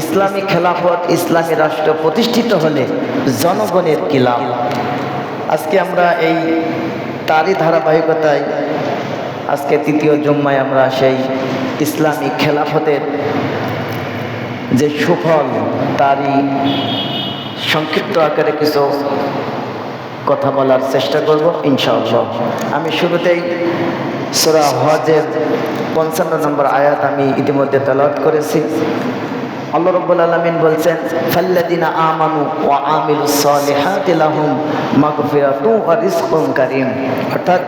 ইসলামী খেলাফত, ইসলামী রাষ্ট্র প্রতিষ্ঠিত হলে জনগণের কি লাভ। আজকে আমরা এই তারই ধারাবাহিকতায় আজকে তৃতীয় জুম্মায় আমরা সেই ইসলামী খেলাফতের যে সুফল তারই সংক্ষিপ্ত আকারে কিছু কথা বলার চেষ্টা করব ইনশাআল্লাহ। আমি শুরুতেই সূরা হজের 55 নম্বর আয়াত আমি ইতিমধ্যে তেলাওয়াত করেছি। আল্লাহ রাব্বুল আলামিন বলছেন, ফাল্লাযিনা আমানু ওয়া আমিলুস সালিহাতি লাহুম মাগফিরাতুন ওয়া রিজকুন কারীম। অর্থাৎ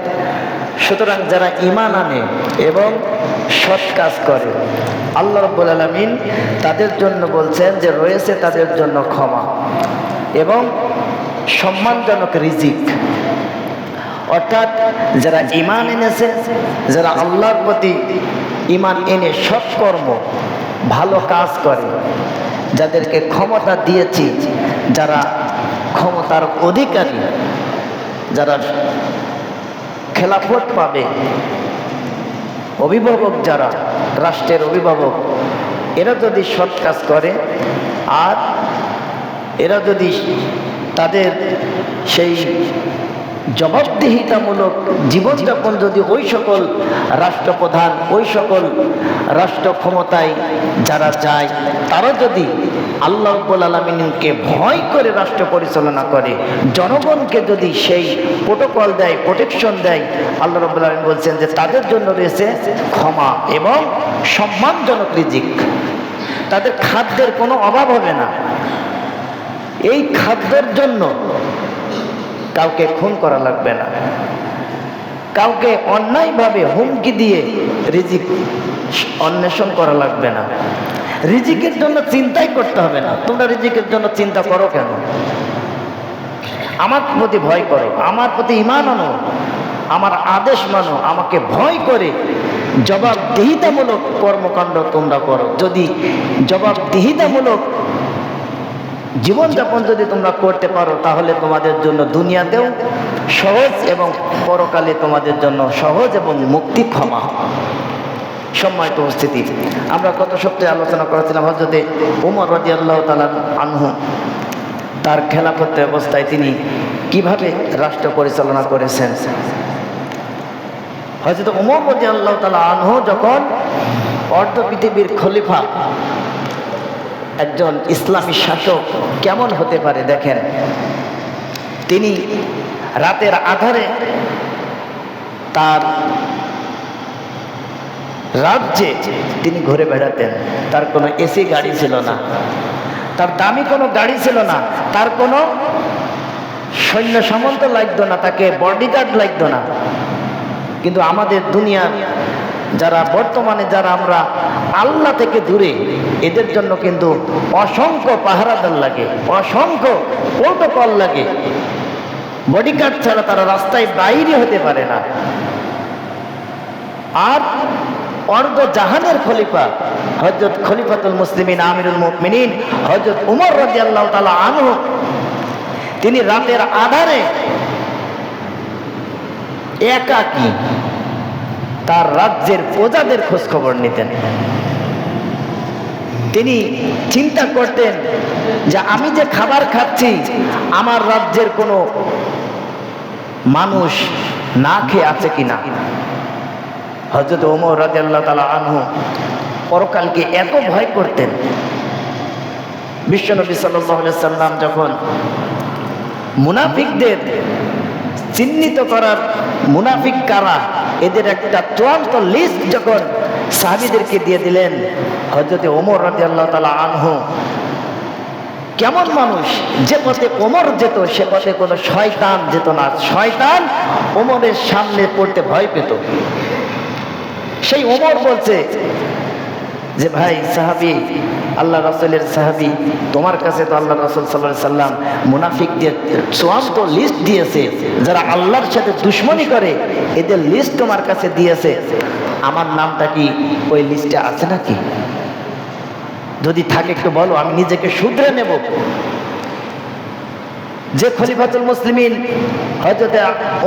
সুতরাং যারা ঈমান আনে এবং সৎ কাজ করে, আল্লাহ রাব্বুল আলামিন তাদের জন্য বলছেন যে রয়েছে তাদের জন্য ক্ষমা এবং সম্মানজনক রিজিক। অর্থাৎ যারা ঈমান এনেছে, যারা আল্লাহর প্রতি ঈমান এনে সৎ কর্ম ভালো কাজ করে, যাদেরকে ক্ষমতা দিয়েছি, যারা ক্ষমতার অধিকারী, যারা খেলাফত পাবে, অভিভাবক যারা রাষ্ট্রের অভিভাবক, এরা যদি সৎ কাজ করে আর এরা যদি তাদের সেই জবাবদিহিতামূলক জীবনযাপন যদি ওই সকল রাষ্ট্রপ্রধান, ওই সকল রাষ্ট্র ক্ষমতায় যারা যায়, তারা যদি আল্লাহ রাব্বুল আলামিনকে ভয় করে রাষ্ট্র পরিচালনা করে, জনগণকে যদি সেই প্রোটোকল দেয়, প্রোটেকশন দেয়, আল্লাহ রাব্বুল আলামিন বলছেন যে তাদের জন্য রয়েছে ক্ষমা এবং সম্মানজনক রিজিক। তাদের খাদ্যের কোনো অভাব হবে না। এই খাদ্যের জন্য কাউকে খুন করা লাগবে না, কাউকে অন্যায়ভাবে হুমকি দিয়ে রিজিক অন্বেষণ করা লাগবে না, রিজিকের জন্য চিন্তাই করতে হবে না। তোমরা রিজিকের জন্য চিন্তা করো কেন? আমার প্রতি ভয় করো, আমার প্রতি ঈমান আনো, আমার আদেশ মানো, আমাকে ভয় করে জবাবদিহিতামূলক কর্মকাণ্ড তোমরা করো। যদি জবাবদিহিতামূলক জীবনযাপন যদি তোমরা করতে পারো, তাহলে তোমাদের জন্য দুনিয়াতেও সহজ এবং পরকালে তোমাদের জন্য সহজ এবং মুক্তি ক্ষমা। সম্মানিত উপস্থিতি, আমরা গত সপ্তাহে আলোচনা করেছিলাম হযরতে ওমর রাদিয়াল্লাহু তাআলা আনহু তার খেলাফত অবস্থায় তিনি কিভাবে রাষ্ট্র পরিচালনা করেছেন। হযরতে ওমর রাদিয়াল্লাহু তাআলা আনহু যখন অর্ধ পৃথিবীর খলিফা, একজন ইসলামী শাসক কেমন হতে পারে দেখেন। তিনি রাতের আধারে তার রাজ্যে তিনি ঘুরে বেড়াতেন। তার কোনো এসি গাড়ি ছিল না, তার দামি কোনো গাড়ি ছিল না, তার কোনো সৈন্য সামন্ত লাগতো না, তাকে বডিগার্ড লাগতো না। কিন্তু আমাদের দুনিয়ার যারা বর্তমানে যারা আমরা আল্লাহ থেকে দূরে, এদের জন্য কিন্তু অসংখ্য পাহারাদার লাগে, অসংখ্য প্রোটোকল লাগে। বডিগার্ড ছাড়া তারা রাস্তায় বাইরে হতে পারে না। আর অর্ধ জাহানের খলিফা হযরত খলিফাতুল মুসলিমিন আমিরুল মুমিনিন হযরত ওমর রাদিয়াল্লাহু তাআলা আনহু, তিনি রাতের আধারে একাকী তার রাজ্যের প্রজাদের খোঁজ খবর নিতেন। তিনি চিন্তা করতেন যে আমি যে খাবার খাচ্ছি, আমার রাজ্যের কোনো মানুষ না খেয়ে আছে কিনা। হযরত ওমর রাদিয়াল্লাহু তাআলা আনহু পরকালকে এত ভয় করতেন, বিশ্বনবী সাল্লাল্লাহু আলাইহি সাল্লাম যখন মুনাফিকদের চিহ্নিত করার, মুনাফিক কারা, এদের একটা চূড়ান্ত লিস্ট যখন সাহাবীদেরকে দিয়ে দিলেন, হযরতে ওমর রাদিয়াল্লাহু তাআলা আনহু কেমন মানুষ, যে পথে ওমর যেত সে পথে কোনো শয়তান যেত না। শয়তান ওমরের সামনে পড়তে ভয় পেত। সেই ওমর বলছে যে ভাই সাহাবী, আল্লাহ রাসূলের সাহাবী, তোমার কাছে তো আল্লাহ রাসূল সাল্লাল্লাহু আলাইহি সাল্লাম মুনাফিকদের চূড়ান্ত লিস্ট দিয়েছে, যারা আল্লাহর সাথে দুশমনি করে, এদের লিস্ট তোমার কাছে দিয়েছে। আমার নামটা কি ওই লিস্টে আছে নাকি? যদি থাকে একটু বলো, আমি নিজেকে শুধরে নেব। যে খলিফাতুল মুসলিমিন হযরত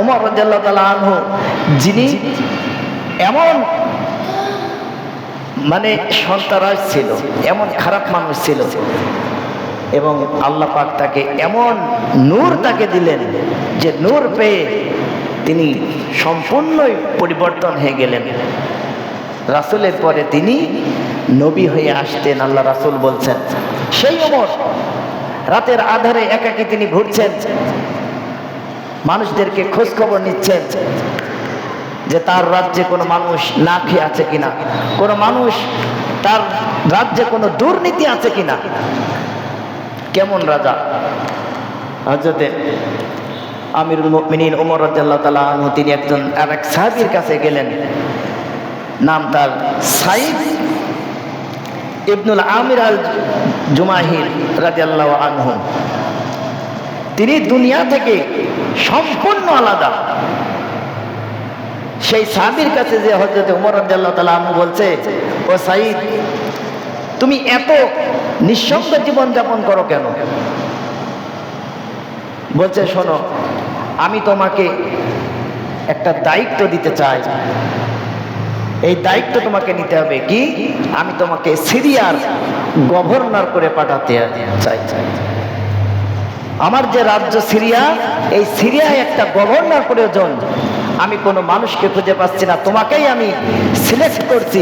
ওমর রাদিয়াল্লাহু তাআলা আনহু, যিনি এমন মানে সন্তারাজ ছিল, এমন খারাপ মানুষ ছিল, এবং আল্লাহ পাক তাকে এমন নূর তাকে দিলেন যে নূর পেয়ে তিনি সম্পূর্ণই পরিবর্তন হয়ে গেলেন। রাসূলের পরে তিনি নবী হয়ে আসতেন। আল্লাহ রাসূল বলছেন, সেই ওমর রাতের আধারে একাকী তিনি ঘুরছেন, মানুষদেরকে খোঁজ খবর নিচ্ছেন যে তার রাজ্যে কোনো মানুষ না খেয়ে আছে কিনা, কোনো মানুষ তার রাজ্যে কোনো দুর্নীতি আছে কিনা। কেমন রাজা? হযরতে আমিরুল মুমিনিন ওমর রাদিয়াল্লাহু তাআলা আনহু তিনি একজন আরেক সাহাবীর কাছে গেলেন, নাম তার সাইদ ইবনুল আমির আল জুমাহির রাদিয়াল্লাহু আনহু। তিনি দুনিয়া থেকে সম্পূর্ণ আলাদা। সেই সাহাবীর কাছে যে হযরত ওমর রাদিয়াল্লাহু তাআলা আনহু বলছে, ও সাইদ, তুমি এত নিঃসঙ্গ জীবন যাপন করো কেন? বলছে, শোনো, আমি তোমাকে একটা দায়িত্ব দিতে চাই, এই দায়িত্ব তোমাকে নিতে হবে। কি? আমি তোমাকে সিরিয়ার গভর্নর করে পাঠাতে চাই। আমার যে রাজ্য সিরিয়া, এই সিরিয়ায় একটা গভর্নর প্রয়োজন। আমি কোনো মানুষকে খুঁজে পাচ্ছি না, তোমাকেই আমি সিলেক্ট করছি।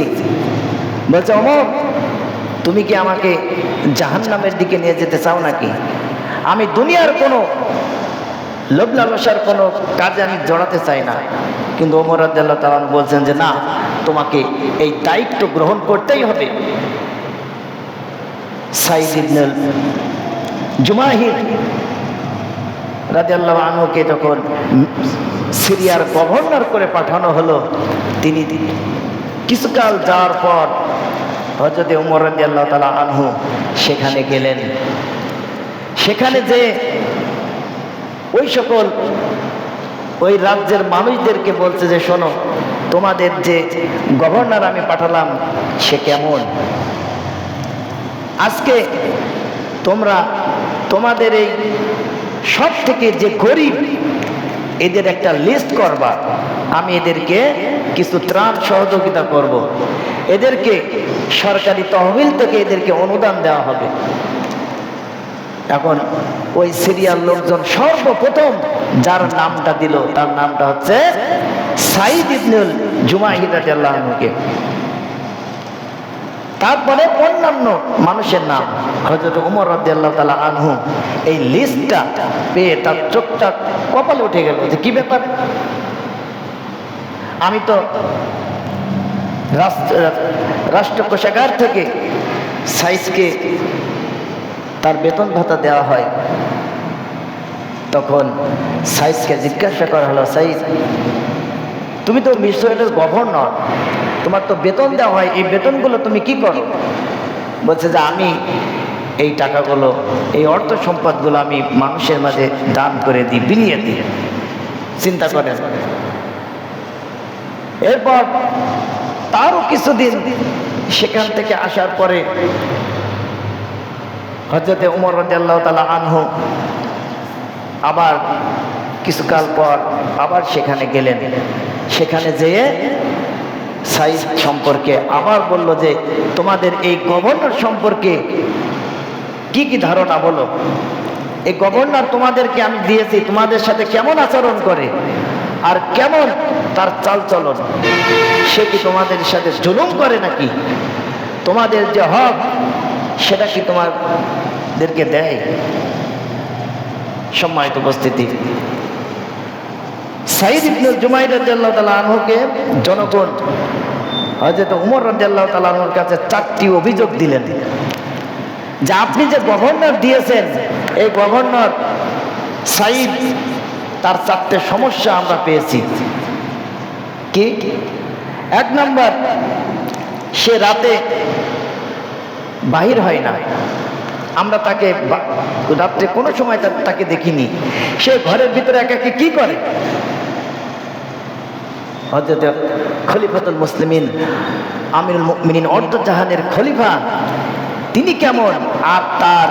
বলছে, ওমর, তুমি কি আমাকে জাহান্নামের দিকে নিয়ে যেতে চাও নাকি? আমি দুনিয়ার কোনো লোভ লালসার কোনো কাজে আমি জড়াতে চাই না। কিন্তু ওমর রাদিয়াল্লাহু তাআলা বলছেন যে না, তোমাকে এই দায়িত্ব গ্রহণ করতেই হবে। সাইদ ইবনুল জুমাহির রাদিয়াল্লাহু আনহুকে যখন সিরিয়ার গভর্নর করে পাঠানো হলো, তিনি কিছুকাল যাওয়ার পর হযরত ওমর রাদিয়াল্লাহু তাআলা আনহু সেখানে গেলেন। সেখানে যে ওই সকল ওই রাজ্যের মানুষদেরকে বলছে যে শোনো, তোমাদের যে গভর্নর আমি পাঠালাম সে কেমন, আজকে তোমরা তোমাদের এই সব থেকে যে গরিব এদের একটা লিস্ট করবা, আমি এদেরকে কিছু ত্রাণ সহযোগিতা করব, এদেরকে সরকারি তহবিল থেকে এদেরকে অনুদান দেওয়া হবে। এখন ওই সিরিয়ার লোকজন সর্বপ্রথম যার নামটা দিল, তার নামটা হচ্ছে সাইদ ইবনুল জুমাহির রাদিয়াল্লাহু আনহুকে। তারপরে অন্যান্য মানুষের নাম। হযরত ওমর রাদিয়াল্লাহু তাআলা আনহু এই লিস্টটা পেয়ে তার চোখটা কপালে উঠে গেল যে কি ব্যাপার, আমি তো রাষ্ট্র কোষাগার থেকে সাইদকে তার বেতন ভাতা দেওয়া হয়। তখন সাইদকে জিজ্ঞাসা করা হলো, সাইদ, তুমি তো মিসরের গভর্নর, তোমার তো বেতন দেওয়া হয়, এই বেতনগুলো তুমি কি করো? বলছে যে আমি এই টাকাগুলো, এই অর্থ সম্পদগুলো আমি মানুষের মাঝে দান করে দিই, বিলিয়ে দিই। চিন্তা করেন। এরপর তারও কিছুদিন সেখান থেকে আসার পরে হযরত ওমর রাদিয়াল্লাহু তাআলা আনহু আবার কিছুকাল পর আবার সেখানে গেলেন। সেখানে যেয়ে সাইদ সম্পর্কে আবার বলল যে তোমাদের এই গভর্নর সম্পর্কে কি কি ধারণা বলো, এই গভর্নর তোমাদেরকে আমি দিয়েছি, তোমাদের সাথে কেমন আচরণ করে আর কেমন তার চালচলন, সে কি তোমাদের সাথে জুলুম করে নাকি, তোমাদের যে হক সেটা কি তোমাদেরকে দেয়? সম্মানিত উপস্থিতি, সাইদ ইবনুল জুমাইর রাদিয়াল্লাহু তাআলা আনহুকে জনগণ হযরত ওমর রাদিয়াল্লাহু তাআলা আনহুর কাছে 4টি অভিযোগ দিলেন যে আপনি যে গভর্নর দিয়েছেন, এই গভর্নর সাইদ, তার 4টে সমস্যা আমরা পেয়েছি। কি? 1 নম্বর, সে রাতে বাহির হয় না, আমরা তাকে রাত্রে কোনো সময় তাকে দেখিনি। সে ঘরের ভিতরে একাকী কি করে? হযরত খলিফাতুল মুসলিমিন আমিরুল মুমিনিন অর্ধজাহানের খলিফা তিনি কেমন, আর তার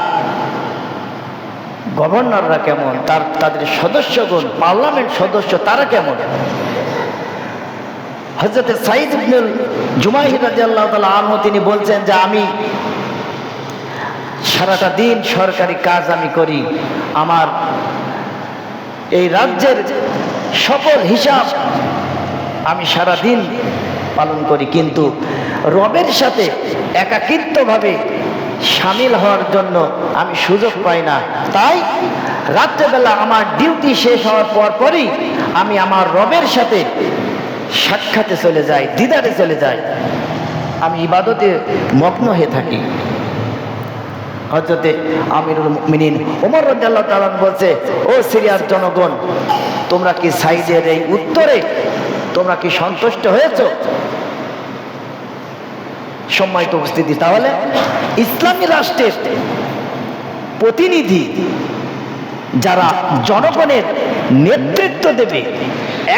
গভর্নররা কেমন, তাদের সদস্যগণ, পার্লামেন্ট সদস্য তারা কেমন? হযরত সাঈদ ইবনুল জুমাইহ রাদিয়াল্লাহু তাআলা আনহু তিনি বলছেন যে আমি সারাটা দিন সরকারি কাজ আমি করি, আমার এই রাজ্যের সকল হিসাব আমি সারা দিন পালন করি, কিন্তু রবের সাথে একাকিত্বভাবে শামিল হওয়ার জন্য আমি সুযোগ পাই না। তাই রাত্রেবেলা আমার ডিউটি শেষ হওয়ার পরই আমি আমার রবের সাথে সাক্ষাতে চলে যাই, দিদারে চলে যাই, আমি ইবাদতে মগ্ন হয়ে থাকি। হযরতে আমিরুল মুমিনিন ওমর রাদিয়াল্লাহু তাআলা বলছে, ও সিরিয়ার জনগণ, তোমরা কি সাঈদের এই উত্তরে তোমরা কি সন্তুষ্ট হয়েছো? সম্মানিত উপস্থিতি, তাহলে ইসলামী রাষ্ট্রের প্রতিনিধি যারা জনগণের নেতৃত্ব দেবে,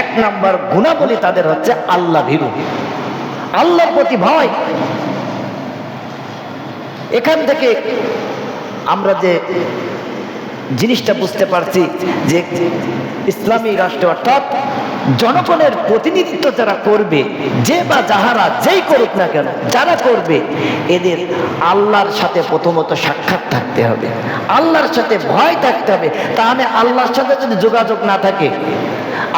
এক নাম্বার গুণাবলী তাদের হচ্ছে আল্লাহ ভীরু, আল্লাহর প্রতি ভয়। এখান থেকে আমরা যে জিনিসটা বুঝতে পারছি যে ইসলামী রাষ্ট্র অর্থাৎ জনগণের প্রতিনিধিত্ব যারা করবে, যে বা যাহারা যেই করুক না কেন, যারা করবে এদের আল্লাহর সাথে প্রথমত সাক্ষাৎ থাকতে হবে, আল্লাহর সাথে ভয় থাকতে হবে। তাহলে আল্লাহর সাথে যদি যোগাযোগ না থাকে,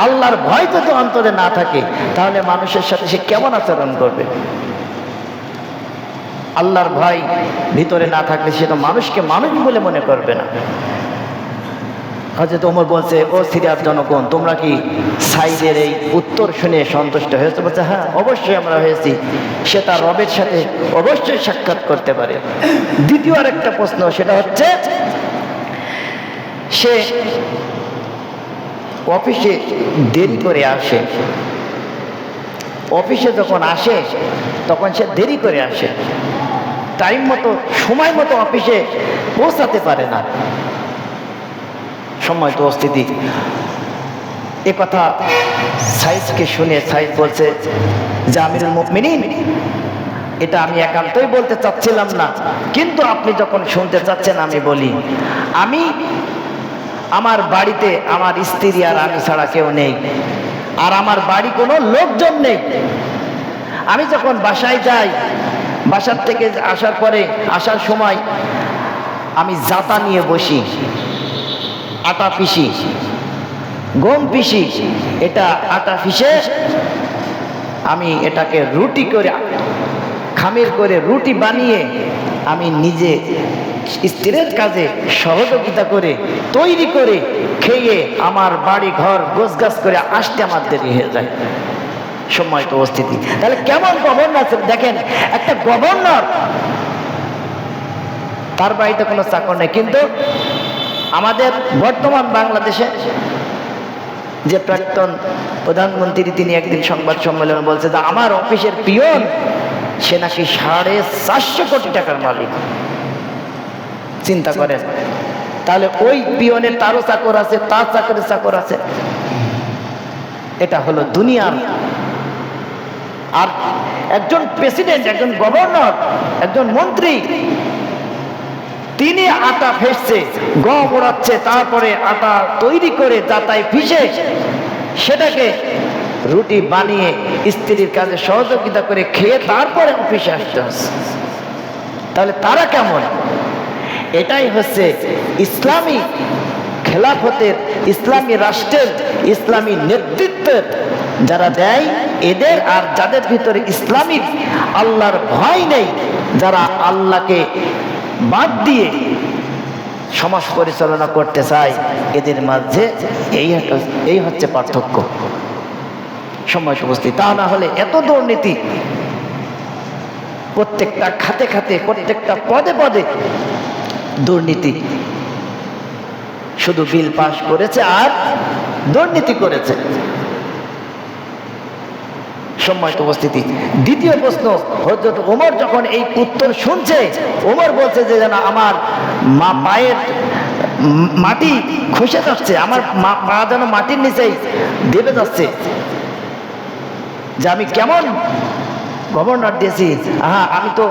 আল্লাহর ভয় যদি অন্তরে না থাকে, তাহলে মানুষের সাথে সে কেমন আচরণ করবে? আল্লাহর ভয় ভিতরে না থাকলে সে তো মানুষকে মানুষ বলে মনে করবে না। হযরত ওমর বলছে, ও সিরিয়ার জনগণ, তোমরা কি সাঈদের এই উত্তর শুনে সন্তুষ্ট হয়েছে? বলছে, হ্যাঁ, অবশ্যই আমরা হয়েছি। সে তার রবের সাথে অবশ্যই সাক্ষাৎ করতে পারে। দ্বিতীয় আরেকটা প্রশ্ন, সেটা হচ্ছে সে অফিসে দেরি করে আসে, অফিসে যখন আসে তখন সে দেরি করে আসে, টাইম মতো সময় মতো অফিসে পৌঁছাতে পারে না। সম্মানিত উপস্থিতি, এ কথা সাঈদকে শুনে সাঈদ বলছে যে আমিরুল মুমিনিন, এটা আমি একান্তই বলতে চাচ্ছিলাম না, কিন্তু আপনি যখন শুনতে চাচ্ছেন আমি বলি। আমি আমার বাড়িতে আমার স্ত্রী আর আমি ছাড়া কেউ নেই, আর আমার বাড়ি কোনো লোকজন নেই। আমি যখন বাসায় যাই, বাসার থেকে আসার পরে আসার সময় আমি জাতা নিয়ে বসি, আটা পিষি, গম পিষি, এটা আটা পিষে আমি এটাকে রুটি করে, খামির করে রুটি বানিয়ে আমি নিজে স্ত্রীর কাজে সহযোগিতা করে তৈরি করে খেয়ে আমার বাড়ি ঘর গোছগাছ করে আসতে আমার দেরি হয়ে যায়। সম্মানিত উপস্থিতি, তাহলে কেমন গভর্নর দেখেন, একটা গভর্নর তার বাড়িতে কোনো চাকর নেই, কিন্তু আমাদের বর্তমান বাংলাদেশে যে প্রাক্তন প্রধানমন্ত্রী, তিনি একদিন সংবাদ সম্মেলনে বলছে যে আমার অফিসের পিয়ন সে নাকি 450 কোটি টাকার মালিক। চিন্তা করেন, তাহলে ওই পিয়নের তারও চাকর আছে, তার চাকরের চাকর আছে। এটা হলো দুনিয়ার। আর একজন প্রেসিডেন্ট, একজন গভর্নর, একজন মন্ত্রী, তিনি আটা ফেসছে, গম ওড়াচ্ছে, তারপরে আটা তৈরি করে জাতায় পিষে সেটাকে রুটি বানিয়ে স্ত্রীর কাজে সহযোগিতা করে খেয়ে তারপরে অফিসে আসতে হচ্ছে। তাহলে তারা কেমন? এটাই হচ্ছে ইসলামী খেলাফতের, ইসলামী রাষ্ট্রের, ইসলামী নেতৃত্বের যারা দেয় এদের, আর যাদের ভিতরে ইসলামিক আল্লাহর ভয় নেই, যারা আল্লাহকে বাদ দিয়ে সমাজ পরিচালনা করতে চায়, এদের মাঝে এই হচ্ছে পার্থক্য। সময় উপস্থিত, তা না হলে এত দুর্নীতি, প্রত্যেকটা খাতে খাতে, প্রত্যেকটা পদে পদে দুর্নীতি। শুধু বিল পাস করেছে আর দুর্নীতি করেছে। সম্মানিত উপস্থিতি, দ্বিতীয় প্রশ্ন, হযরত ওমর যখন এই উত্তর শুনছে, ওমর বলছে যে যেন আমার পায়ের মাটি খসে যাচ্ছে, আমার পা যেন মাটির নিচেই দেবে যাচ্ছে, যে আমি কেমন গভর্নর দিয়েছি। আমি তো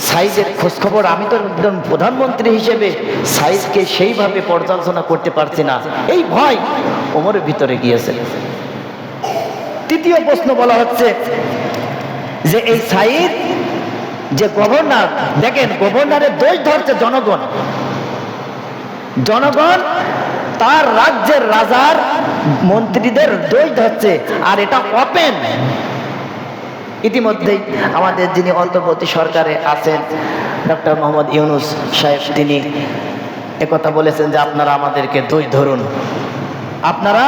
সাঈদের খোঁজখবর, আমি তো একজন প্রধানমন্ত্রী হিসেবে সাঈদকে সেইভাবে পর্যালোচনা করতে পারছি না, এই ভয় ওমরের ভিতরে গিয়েছে। তৃতীয় প্রশ্ন বলা হচ্ছে যে এই সাইদ যে গভর্নর, দেখেন গভর্নরের দোষ ধরছে জনগণ। জনগণ তার রাজ্যের রাজার মন্ত্রীদের দোষ ধরছে, আর এটা ওপেন। ইতিমধ্যেই আমাদের যিনি অন্তর্বর্তী সরকারে আছেন ডক্টর মোহাম্মদ ইউনূস সাহেব, তিনি একথা বলেছেন যে আপনারা আমাদেরকে দোষ ধরুন, আপনারা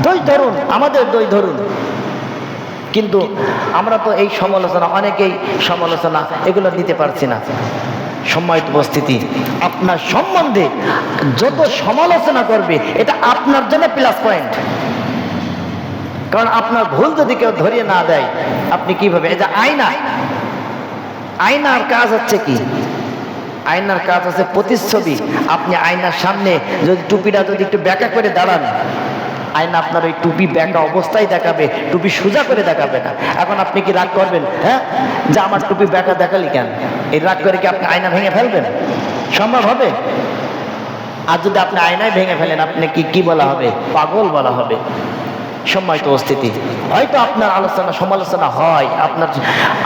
দোষ ধরুন, আমাদের দোষ ধরুন। কিন্তু আমরা তো এই সমালোচনা, অনেকেই সমালোচনা এগুলো নিতে পারছি না। সম্মানিত উপস্থিতি, আপনার সম্বন্ধে যত সমালোচনা করবে এটা আপনার জন্য প্লাস পয়েন্ট। কারণ আপনার ভুল যদি কেউ ধরিয়ে না দেয়, আপনি কিভাবে, এটা আয়না, আয়নার কাজ হচ্ছে কি? আয়নার কাজ হচ্ছে প্রতিচ্ছবি। আপনি আয়নার সামনে যদি টুপিটা যদি একটু ব্যাকা করে দাঁড়ান, আয়না আপনার ওই টুপি ব্যাকা অবস্থায় দেখাবে, টুপি সোজা করে দেখাবে না। এখন আপনি কি রাগ করবেন? হ্যাঁ, যে আমার টুপি ব্যাকা দেখালি কেন? এই রাগ করে কি আপনি আয়না ভেঙে ফেলবেন? সম্ভব হবে? আর যদি আপনি আয়নায় ভেঙে ফেলেন, আপনি কি বলা হবে? পাগল বলা হবে। সম্মানিত উপস্থিতি, হয়তো আপনার আলোচনা সমালোচনা হয়,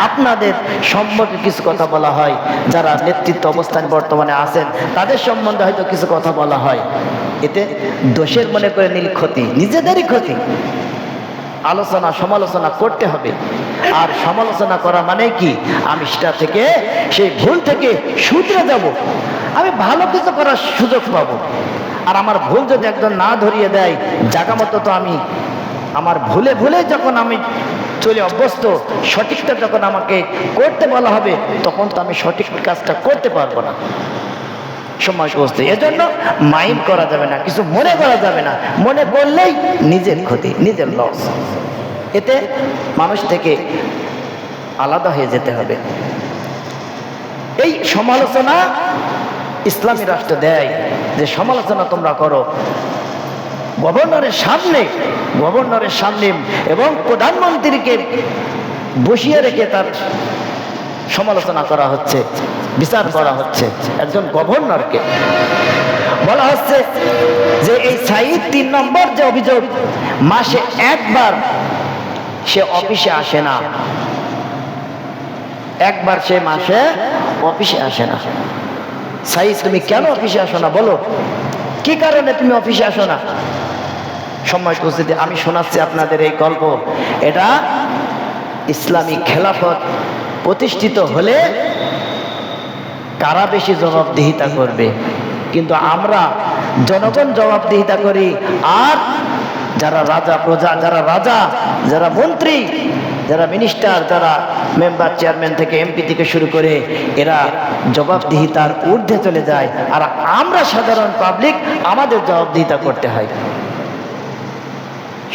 আপনাদের সম্পর্কে কিছু কথা বলা হয়, যারা নেতৃত্ব অবস্থান বর্তমানে আছেন তাদের সম্বন্ধে হয়তো কিছু কথা বলা হয়। এতে দোষের মনে করে নিল ক্ষতি, নিজেদেরই ক্ষতি। আলোচনা সমালোচনা করতে হবে, আর সমালোচনা করা মানে কি? আমি সেটা থেকে, সেই ভুল থেকে শুধরে যাব, আমি ভালো কিছু করার সুযোগ পাবো। আর আমার ভুল যদি একজন না ধরিয়ে দেয়, জায়গা মতো তো আমি আমার ভুলে ভুলে যখন আমি চলে অভ্যস্ত, সঠিকটা যখন আমাকে করতে বলা হবে, তখন তো আমি সঠিক কাজটা করতে পারবো না। সময় বুঝতে, এজন্য মাইন্ড করা যাবে না, কিছু মনে করা যাবে না। মনে করলেই নিজের ক্ষতি, নিজের লস। এতে মানুষ থেকে আলাদা হয়ে যেতে হবে। এই সমালোচনা ইসলামী রাষ্ট্র দেয় যে সমালোচনা তোমরা করো গভর্নরের সামনে এবং প্রধানমন্ত্রীকে বসিয়ে রেখে তার সমালোচনা করা হচ্ছে, বিচার করা হচ্ছে। একজন গভর্নরকে বলা হচ্ছে যে এই সাইদ 3 নম্বর যে অভিযোগ, মাসে একবার সে অফিসে আসে না, একবার সে মাসে অফিসে আসে না। সাইদ, তুমি কেন অফিসে আসো না? বলো, কি কারণে তুমি অফিসে আসো না? সম্মানিত উপস্থিতি, আমি শোনাচ্ছি আপনাদের এই গল্প। এটা ইসলামী খেলাফত প্রতিষ্ঠিত হলে কারা বেশি জবাবদিহিতা করবে? কিন্তু আমরা জনগণ জবাবদিহিতা করি, আর যারা রাজা প্রজা, যারা মন্ত্রী, যারা মিনিস্টার, যারা মেম্বার, চেয়ারম্যান থেকে এমপি থেকে শুরু করে, এরা জবাবদিহিতার ঊর্ধ্বে চলে যায়, আর আমরা সাধারণ পাবলিক আমাদের জবাবদিহিতা করতে হয়।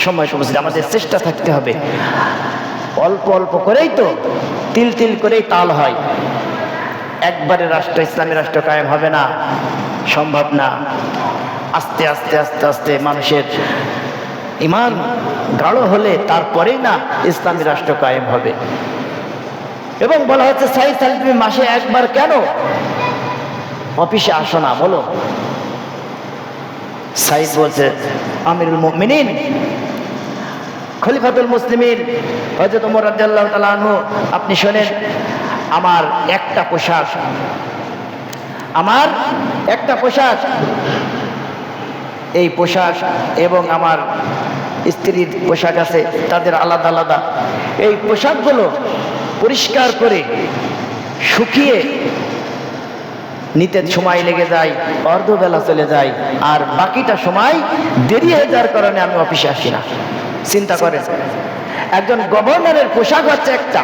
সময় সমস্ত আমাদের চেষ্টা থাকতে হবে। অল্প অল্প করেই তো, তিল তিল করেই তাল হয়। একবারে রাষ্ট্র, ইসলামী রাষ্ট্র কায়েম হবে না, সম্ভব না। আস্তে আস্তে আস্তে আস্তে মানুষের ঈমান গাঢ় হলে তারপরেই না ইসলামী রাষ্ট্র কায়েম হবে। এবং বলা হচ্ছে সাইদ, তুমি মাসে একবার কেন অফিসে আসো না? বলো। সাইদ বলছে, আমিরুল মুমিনিন, খলিফাতুল মুসলিমিন হযরত ওমর রাদিয়াল্লাহু তাআলা আনহু, আপনি শোনেন, আমার একটা পোশাক, এই পোশাক এবং আমার স্ত্রীর পোশাক আছে, তাদের আলাদা আলাদা। এই পোশাকগুলো পরিষ্কার করে শুকিয়ে নিতে সময় লেগে যায়, অর্ধবেলা চলে যায়, আর বাকিটা সময় দেরি হয়ে যাওয়ার কারণে আমি অফিসে আসি না। চিন্তা করেন, একজন গভর্নরের পোশাক হচ্ছে একটা,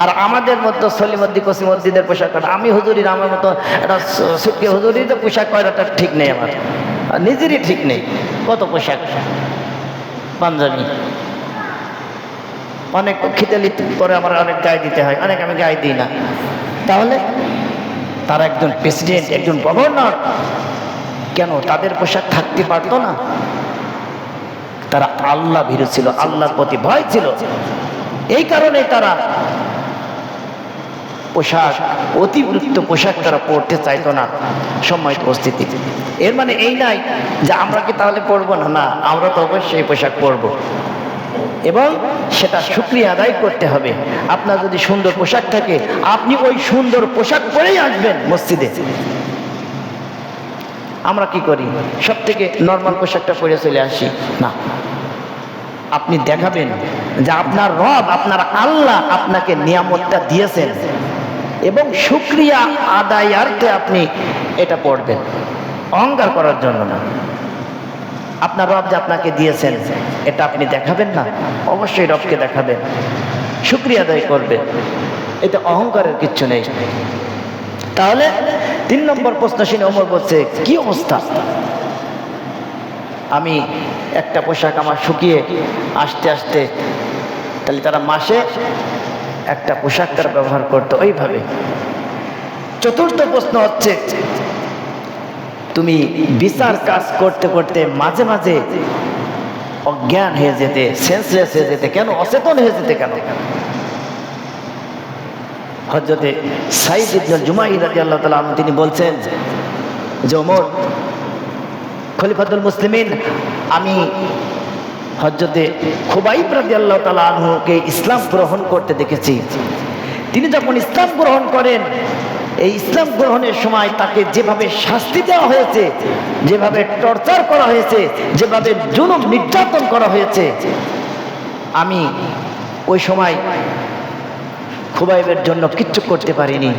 আর আমাদের মতো সলিমদ্দি কসিমদ্দিদের পোশাক, আমি হুজুরির, আমার মতো একটা সুটকে হুজুরির পোশাক করাটা ঠিক নেই, আমার নিজেরই ঠিক নেই। কত পোশাক, পাঞ্জাবি, অনেক খিতালি পরে আমার অনেক গায়ে দিতে হয়, অনেক আমি গায়ে দিই না। তাহলে তারা একজন প্রেসিডেন্ট, একজন গভর্নর, কেন তাদের পোশাক থাকতে পারতো না? তারা আল্লাহ ভীরু ছিল, আল্লাহর প্রতি ভয় ছিল। এই কারণে তারা পোশাক, অতিরিক্ত পোশাক তারা পরতে চাইতো না। সম্মানিত উপস্থিতি, এর মানে এই নাই যে আমরা কি তাহলে পরবো না, না, আমরা তো অবশ্যই পোশাক পরবো এবং সেটা শুকরিয়া আদায় করতে হবে। আপনার যদি সুন্দর পোশাক থাকে, আপনি ওই সুন্দর পোশাক পরেই আসবেন মসজিদে। আমরা কি করি, সব থেকে নর্মাল পোশাকটা পরে চলে আসি না। আপনি দেখাবেন যে আপনার রব, আপনার আল্লাহ আপনাকে নিয়ামতটা দিয়েছেন এবং শুকরিয়া আদায়ার্থে আপনি এটা পড়বেন, অহংকার করার জন্য না। আপনার রব যে আপনাকে দিয়েছেন এটা আপনি দেখাবেন না, অবশ্যই রবকে দেখাবেন, শুকরিয়া আদায় করবেন, এতে অহংকারের কিচ্ছু নেই। তাহলে 3 নম্বর প্রশ্ন শুনে ওমর বলছে, কি অবস্থা, আমি একটা পোশাক আমার শুকিয়ে আসতে আসতে, তাহলে তারা মাসে একটা পোশাক তারা ব্যবহার করতো ওইভাবে। 4র্থ প্রশ্ন হচ্ছে, তুমি বিচার কাজ করতে করতে মাঝে মাঝে অজ্ঞান হয়ে যেতে, সেন্সলেস হয়ে যেতে কেন, অচেতন হয়ে যেতে কেন? হযরতে সাঈদ ইবনে জুমাইর রাদিয়াল্লাহু তাআলা আনহু তিনি বলছেন যে, ওমর খলিফাতুল মুসলিমিন, আমি হযরতে খুবাইব রাদিয়াল্লাহু তাআলা আনহুকে ইসলাম গ্রহণ করতে দেখেছি। তিনি যখন ইসলাম গ্রহণ করেন, এই ইসলাম গ্রহণের সময় তাকে যেভাবে শাস্তি দেওয়া হয়েছে, যেভাবে টর্চার করা হয়েছে, যেভাবে জুলুম নির্যাতন করা হয়েছে, আমি ওই সময় খুবাইবের জন্য কিচ্ছু করতে পারিনি।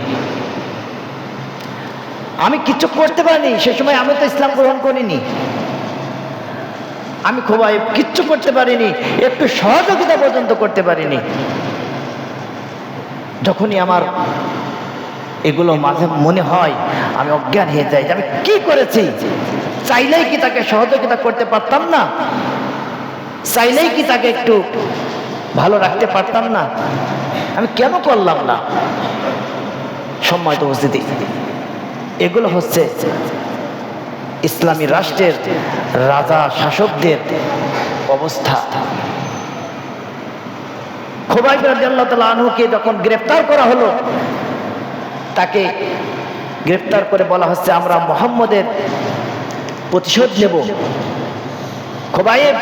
আমি কিচ্ছু করতে পারিনি সে সময়, আমি তো ইসলাম গ্রহণ করিনি। আমি খুবাইব কিচ্ছু করতে পারিনি, একটু সহযোগিতা পর্যন্ত করতে পারিনি। যখনই আমার এগুলো মাঝে মনে হয়, আমি অজ্ঞান হয়ে যাই যে আমি কি করেছি। চাইলেই কি তাকে সহযোগিতা করতে পারতাম না? চাইলেই কি তাকে একটু ভালো রাখতে পারতাম না? আমি কেন করলাম না? সম্মানিত উপস্থিতি, এগুলো হচ্ছে ইসলামী রাষ্ট্রের রাজা শাসকদের অবস্থা। খুবাইব রাদিয়াল্লাহু তাআলা আনহুকে যখন গ্রেফতার করা হলো, তাকে গ্রেফতার করে বলা হচ্ছে, আমরা মুহাম্মদের প্রতিশোধ নেব। খুবাইব,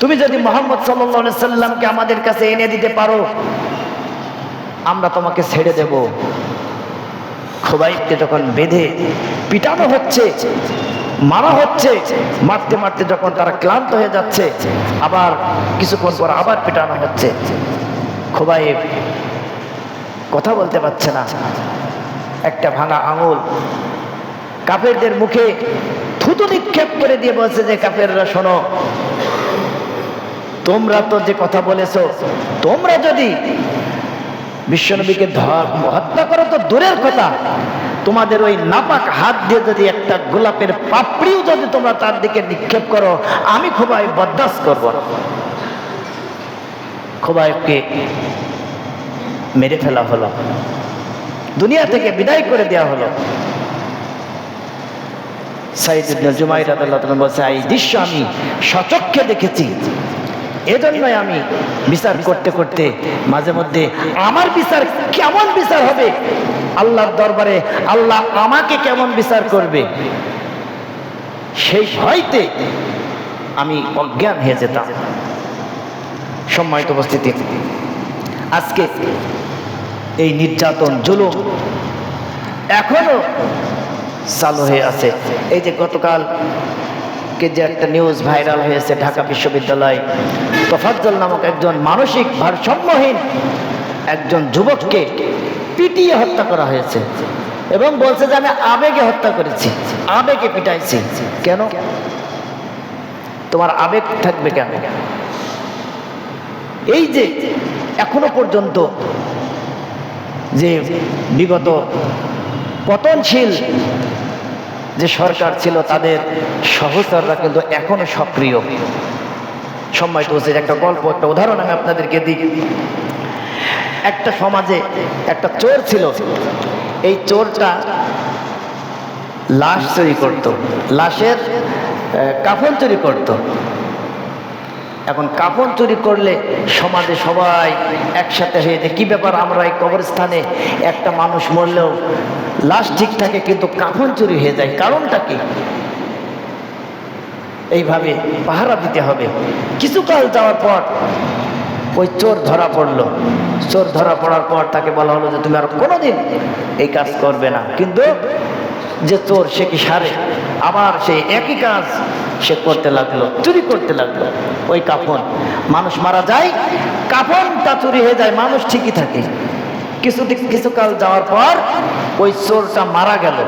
তুমি যদি মুহাম্মদ সাল্লাল্লাহু আলাইহি সাল্লামকে আমাদের কাছে এনে দিতে পারো, আমরা তোমাকে ছেড়ে দেব। খুবাইবকে যখন বেঁধে পিটানো হচ্ছে, মারা হচ্ছে, মারতে মারতে যখন তারা ক্লান্ত হয়ে যাচ্ছে, আবার কিছুক্ষণ পর আবার পিটানো হচ্ছে। খুবাইব কথা বলতে পারছে না, একটা ভাঙা আঙুল কাফেরদের মুখে থুতু নিক্ষেপ করে দিয়ে বলছে যে, কাফেররা শোনো, তোমরা তো যে কথা বলেছো, তোমরা যদি বিশ্বনবীকে হত্যা করো তো দূরের কথা, তোমাদের ওই নাপাক হাত দিয়ে যদি একটা গোলাপের পাপড়িও যদি তোমরা তার দিকে নিক্ষেপ করো, আমি খুবাইব বরদাস্ত করব না। খুবাইবকে মেরে ফেলা হলো, দুনিয়া থেকে বিদায় করে দেওয়া হলো। সাঈদ ইবনে জুমাইর রাদিয়াল্লাহু তাআলা বলছে, এই দৃশ্য আমি সচক্ষে দেখেছি, এজন্যই আমি বিচার করতে করতে মাঝে মধ্যে আমার বিচার কেমন বিচার হবে, আল্লাহর দরবারে আল্লাহ আমাকে কেমন বিচার করবে, সেই ভয়তে আমি অজ্ঞান হয়ে যেতাম। সম্মানিত উপস্থিতি, আজকে এই নির্যাতন জুলুম এখনো চালু হয়ে আছে। এই যে গতকাল যে একটা নিউজ ভাইরাল হয়েছে, ঢাকা বিশ্ববিদ্যালয় তোফাজ্জল নামক একজন মানসিক ভারসাম্যহীন একজন যুবককে পিটিয়ে হত্যা করা হয়েছে এবং বলছে যে আমি আবেগে হত্যা করেছি, আবেগে পিটাইছি। কেন? তোমার আবেগ থাকবে কেন? এই যে এখনো পর্যন্ত যে বিগত পতনশীল যে সরকার ছিল, তাদের সহচররা কিন্তু এখনো সক্রিয়। সম্মানিত উপস্থিতি, একটা গল্প, একটা উদাহরণ আমি আপনাদেরকে দিই। একটা সমাজে একটা চোর ছিল। এই চোরটা লাশ চুরি করত, লাশের কাফন চুরি করত। এখন কাফন চুরি করলে সমাজে সবাই একসাথে হয়ে যায়, কি ব্যাপার আমরা এই কবরস্থানে একটা মানুষ মরলেও লাশ ঠিক থাকে কিন্তু কাফন চুরি হয়ে যায়, কারণটা কি? এইভাবে পাহারা দিতে হবে। কিছুকাল যাওয়ার পর ওই চোর ধরা পড়লো। চোর ধরা পড়ার পর তাকে বলা হলো যে তুমি আর কোনোদিন এই কাজ করবে না। কিন্তু যে চোর সে কি সারে, আবার সেই একই কাজ সে করতে লাগলো, চুরি করতে লাগলো। ওই কাফন, মানুষ মারা যায়, কাফনটা চুরি হয়ে যায়, মানুষ ঠিকই থাকে। কিছুকাল যাওয়ার পর ওই চোরটা মারা গেল।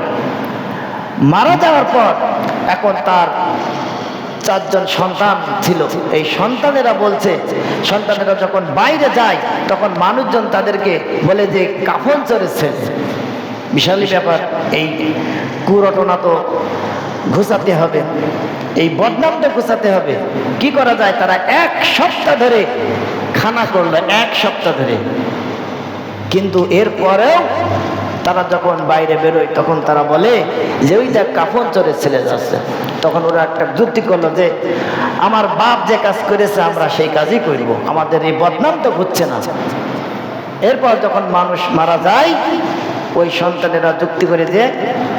মারা যাওয়ার পর এখন তার 4 জন সন্তান ছিল। এই সন্তানেরা বলছে, সন্তানেরা যখন বাইরে যায় তখন মানুষজন তাদেরকে বলে যে কাফন চোরেছে। বিশালই ব্যাপার, এই কুরটনা তো ঘুচাতে হবে, এই বদনামটা ঘুচাতে হবে। কি করা যায়? তারা 1 সপ্তাহ ধরে খানা করলো, 1 সপ্তাহ ধরে। কিন্তু এরপরেও তারা যখন বাইরে বেরোয় তখন তারা বলে যে ওই দেখ কাফন চোরের ছেলে যাচ্ছে। তখন ওরা একটা যুক্তি করলো যে আমার বাপ যে কাজ করেছে আমরা সেই কাজই করব, আমাদের এই বদনাম তো ঘুরছে না। এরপর যখন মানুষ মারা যায় ওই সন্তানেরা যুক্তি করে যে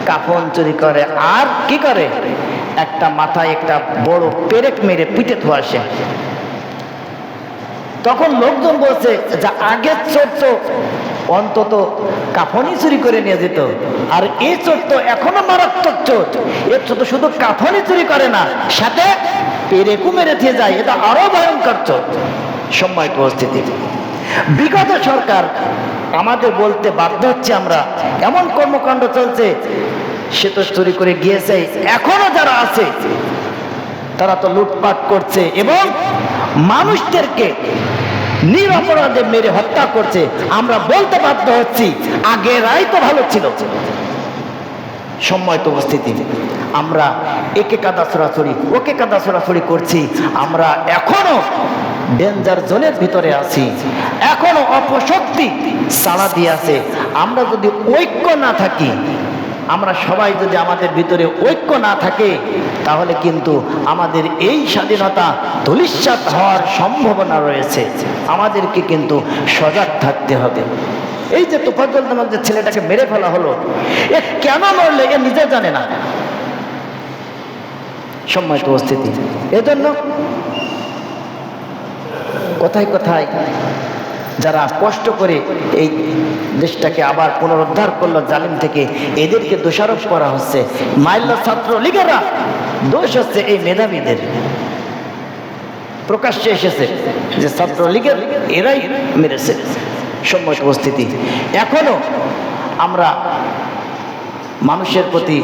কাফন চুরি করে, আর কি করে একটা মাথায় একটা বড় পেরেক মেরে পিঠে ধোয়া আসে। তখন লোকজন বলছে যে আগের চোর তো অন্তত কাফনই চুরি করে নিয়ে যেত, আর এই চোর তো এখনো মারাত্মক চোর। এর চোর তো শুধু কাফনই চুরি করে না, সাথে পেরেকও মেরে দিয়ে যায়, এটা আরো ভয়ঙ্কর চোর। সম্মানিত উপস্থিতি, বিগত সরকার আমাদের বলতে বাধ্য হচ্ছে আমরা, এমন কর্মকাণ্ড চলছে, সে তো চুরি করে গিয়েছে, এখনো যারা আছে তারা তো লুটপাট করছে এবং মানুষদেরকে নিরপরাধে মেরে হত্যা করছে। আমরা বলতে বাধ্য হচ্ছি আগেরাই তো ভালো ছিল। সম্মানিত উপস্থিতি, আমরা একে কাদা ছোড়াছড়ি ওকে কাদা ছোড়াছড়ি করছি, আমরা এখনো ডেঞ্জার জোনের ভিতরে আছি, এখনো অপশক্তি সাড়া দিয়ে আছে। আমরা যদি ঐক্য না থাকি, আমরা সবাই যদি আমাদের ভিতরে ঐক্য না থাকে, তাহলে কিন্তু আমাদের এই স্বাধীনতা ধূলিসাৎ হওয়ার সম্ভাবনা রয়েছে। আমাদেরকে কিন্তু সজাগ থাকতে হবে। এই যে তোফাজ্জল নামক যে ছেলেটাকে মেরে ফেলা হলো, এ কেন মরলে এ নিজে জানে না। সম্মানিত উপস্থিতি, এজন্য কোথায় কোথায় যারা কষ্ট করে এই দেশটাকে আবার পুনরুদ্ধার করলো জালিম থেকে, এদেরকে দোষারোপ করা হচ্ছে। মাইল্লা ছাত্রলীগেরা দোষ হচ্ছে এই মেধাবীদের। প্রকাশ্যে এসেছে যে ছাত্রলীগের এরাই মেরেছে। সম্মানিত উপস্থিতি, এখনো আমরা মানুষের প্রতি,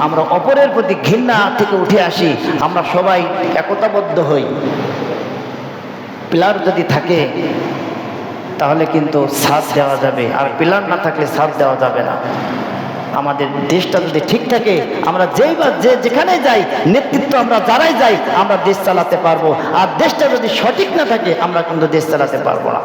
আমরা অপরের প্রতি ঘৃণা থেকে উঠে আসি, আমরা সবাই একতাবদ্ধ হই। পিলার যদি থাকে তাহলে কিন্তু সাথ দেওয়া যাবে, আর পিলার না থাকলে সাথ দেওয়া যাবে না। আমাদের দেশটা যদি ঠিক থাকে, আমরা যেখানে যাই, নেতৃত্ব আমরা যারাই যাই, আমরা দেশ চালাতে পারবো। আর দেশটা যদি সঠিক না থাকে, আমরা কিন্তু দেশ চালাতে পারবো না।